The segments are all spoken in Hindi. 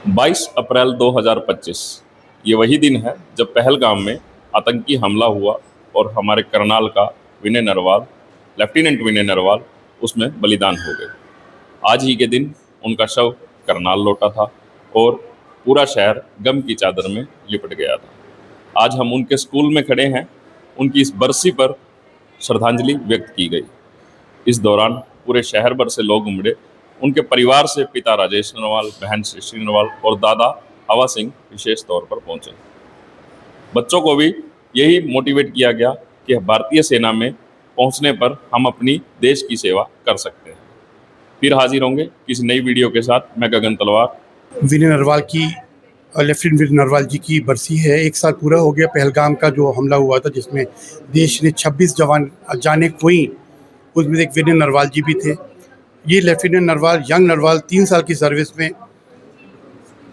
22 अप्रैल 2025 ये वही दिन है जब पहलगाम में आतंकी हमला हुआ और हमारे करनाल का विनय नरवाल, लेफ्टिनेंट विनय नरवाल उसमें बलिदान हो गए। आज ही के दिन उनका शव करनाल लौटा था और पूरा शहर गम की चादर में लिपट गया था। आज हम उनके स्कूल में खड़े हैं। उनकी इस बरसी पर श्रद्धांजलि व्यक्त की गई। इस दौरान पूरे शहर भर से लोग उमड़े। उनके परिवार से पिता राजेश नरवाल, बहन सृष्टि नरवाल और दादा हवा सिंह विशेष तौर पर पहुंचे। बच्चों को भी यही मोटिवेट किया गया कि भारतीय सेना में पहुंचने पर हम अपनी देश की सेवा कर सकते हैं। फिर हाजिर होंगे किसी नई वीडियो के साथ। मैं गगन तलवार। विनय नरवाल की लेफ्टिनेंट विनय नरवाल जी की बरसी है। 1 साल पूरा हो गया पहलगाम का जो हमला हुआ था, जिसमें देश ने 26 जवान जानें खोई। उसमें एक विनय नरवाल जी भी थे। ये लेफ्टिनेंट नरवाल, यंग नरवाल, 3 साल की सर्विस में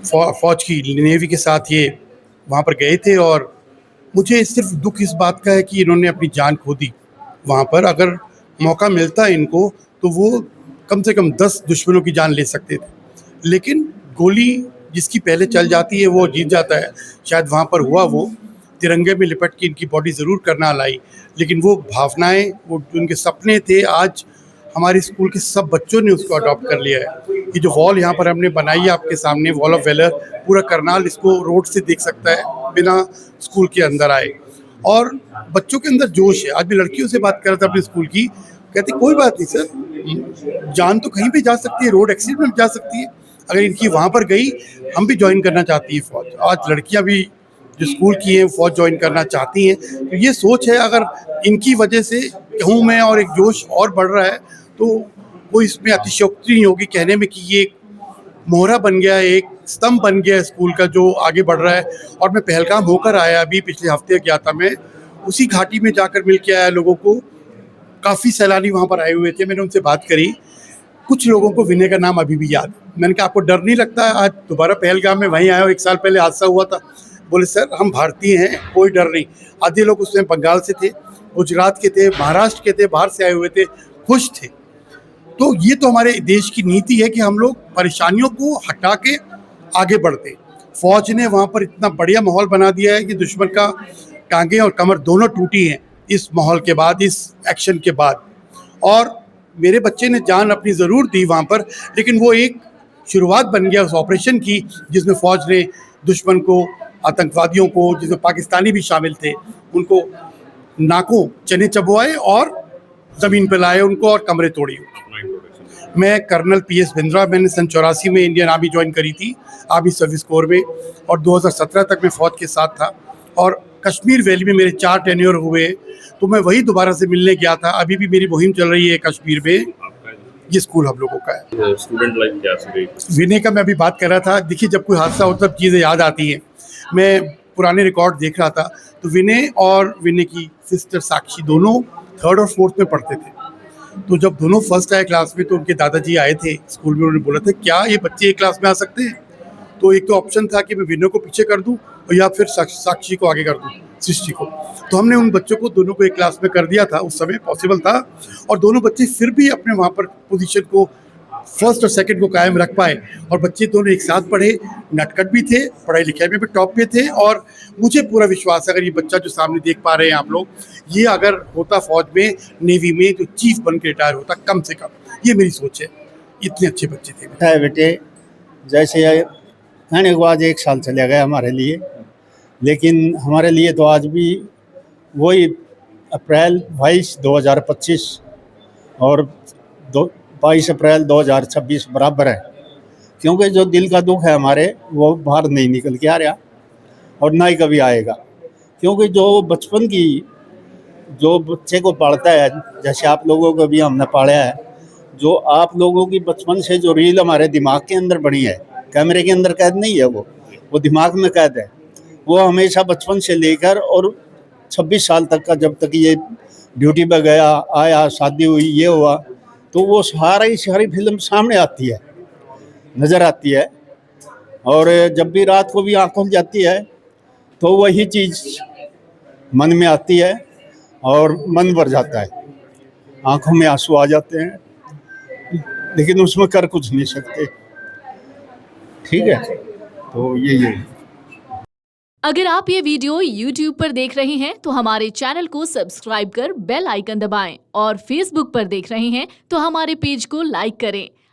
फौज की नेवी के साथ ये वहाँ पर गए थे। और मुझे सिर्फ दुख इस बात का है कि इन्होंने अपनी जान खो दी वहाँ पर। अगर मौका मिलता इनको तो वो कम से कम 10 दुश्मनों की जान ले सकते थे, लेकिन गोली जिसकी पहले चल जाती है वो जीत जाता है। शायद वहाँ पर हुआ वो तिरंगे में लिपट के इनकी बॉडी ज़रूर करना लाई, लेकिन वो भावनाएं, वो उनके सपने थे, आज हमारे स्कूल के सब बच्चों ने उसको अडॉप्ट कर लिया है। ये जो वॉल यहाँ पर हमने बनाई है आपके सामने, वॉल ऑफ वेलर, पूरा करनाल इसको रोड से देख सकता है बिना स्कूल के अंदर आए। और बच्चों के अंदर जोश है। आज मैं लड़कियों से बात कर रहा था अपने स्कूल की, कहते कोई बात नहीं सर, जान तो कहीं भी जा सकती है, रोड एक्सीडेंट में जा सकती है। अगर इनकी वहाँ पर गई, हम भी ज्वाइन करना चाहती है फौज। आज लड़कियाँ भी जो स्कूल की हैं फौज ज्वाइन करना चाहती हैं। तो ये सोच है, अगर इनकी वजह से कहूँ मैं और एक जोश और बढ़ रहा है तो कोई इसमें अतिशयोक्ति नहीं होगी कहने में कि ये मोहरा बन गया, एक स्तंभ बन गया स्कूल का जो आगे बढ़ रहा है। और मैं पहलगाम होकर आया, अभी पिछले हफ्ते गया था मैं, उसी घाटी में जाकर मिल के आया लोगों को। काफ़ी सैलानी वहाँ पर आए हुए थे, मैंने उनसे बात करी। कुछ लोगों को विनय का नाम अभी भी याद है। मैंने कहा आपको डर नहीं लगता? आज दोबारा पहलगाम में वहीं आया हो, 1 साल पहले हादसा हुआ था। बोले सर हम भारतीय हैं, कोई डर नहीं। आधे लोग उसमें बंगाल से थे, गुजरात के थे, महाराष्ट्र के थे, बाहर से आए हुए थे, खुश थे। तो ये तो हमारे देश की नीति है कि हम लोग परेशानियों को हटा के आगे बढ़ते। फौज ने वहाँ पर इतना बढ़िया माहौल बना दिया है कि दुश्मन का टांगे और कमर दोनों टूटी हैं इस माहौल के बाद, इस एक्शन के बाद। और मेरे बच्चे ने जान अपनी ज़रूर दी वहाँ पर, लेकिन वो एक शुरुआत बन गया उस ऑपरेशन की, जिसमें फ़ौज ने दुश्मन को, आतंकवादियों को, जिसमें पाकिस्तानी भी शामिल थे, उनको नाकों चने चबवाए और ज़मीन पर लाए उनको और कमरे तोड़ी। मैं कर्नल PS बिंद्रा, मैंने सन 84 में इंडियन आर्मी ज्वाइन करी थी, आर्मी सर्विस कोर में, और 2017 तक मैं फ़ौज के साथ था। और कश्मीर वैली में मेरे 4 टेन्योर हुए, तो मैं वही दोबारा से मिलने गया था। अभी भी मेरी मुहिम चल रही है कश्मीर में। ये स्कूल हम लोगों का है। स्टूडेंट लाइफ क्या रही? विनय का मैं अभी बात कर रहा था। देखिए, जब कोई हादसा होता है तब चीज़ें याद आती हैं। मैं पुराने रिकॉर्ड देख रहा था तो विनय और विनय की सिस्टर साक्षी दोनों 3rd और 4th में पढ़ते थे। तो जब दोनों फर्स्ट आए क्लास में तो उनके दादाजी आए थे स्कूल में, उन्होंने बोला था क्या ये बच्चे एक क्लास में आ सकते हैं? तो एक तो ऑप्शन था कि मैं विनय को पीछे कर दूं और या फिर साक्षी को आगे कर दूं, सृष्टि को। तो हमने उन बच्चों को दोनों को एक क्लास में कर दिया था, उस समय पॉसिबल था। और दोनों बच्चे फिर भी अपने वहाँ पर पोजीशन को, फर्स्ट और सेकंड को कायम रख पाए। और बच्चे दोनों एक साथ पढ़े, नटखट भी थे, पढ़ाई लिखाई में भी टॉप पे थे। और मुझे पूरा विश्वास है, अगर ये बच्चा जो सामने देख पा रहे हैं आप लोग, ये अगर होता फौज में, नेवी में, तो चीफ बन के रिटायर होता कम से कम। ये मेरी सोच है। इतने अच्छे बच्चे थे। बेटे, जैसे कहने को आज 1 साल चले गए हमारे लिए, लेकिन हमारे लिए तो आज भी वही अप्रैल 22, 2025 और 22 अप्रैल 2026 बराबर है। क्योंकि जो दिल का दुख है हमारे, वो बाहर नहीं निकल के आ रहा और ना ही कभी आएगा। क्योंकि जो बचपन की, जो बच्चे को पालता है, जैसे आप लोगों को भी हमने पाला है, जो आप लोगों की बचपन से जो रील हमारे दिमाग के अंदर बनी है, कैमरे के अंदर कैद नहीं है, वो दिमाग में कैद है। वो हमेशा बचपन से लेकर और 26 साल तक का, जब तक ये ड्यूटी पर गया, आया, शादी हुई, ये हुआ, तो वो सारी फिल्म सामने आती है, नज़र आती है। और जब भी रात को भी आँख खुल जाती है तो वही चीज़ मन में आती है और मन भर जाता है, आँखों में आंसू आ जाते हैं, लेकिन उसमें कर कुछ नहीं सकते। ठीक है। तो यही है। अगर आप ये वीडियो YouTube पर देख रहे हैं तो हमारे चैनल को सब्सक्राइब कर बेल आइकन दबाएं और Facebook पर देख रहे हैं तो हमारे पेज को लाइक करें।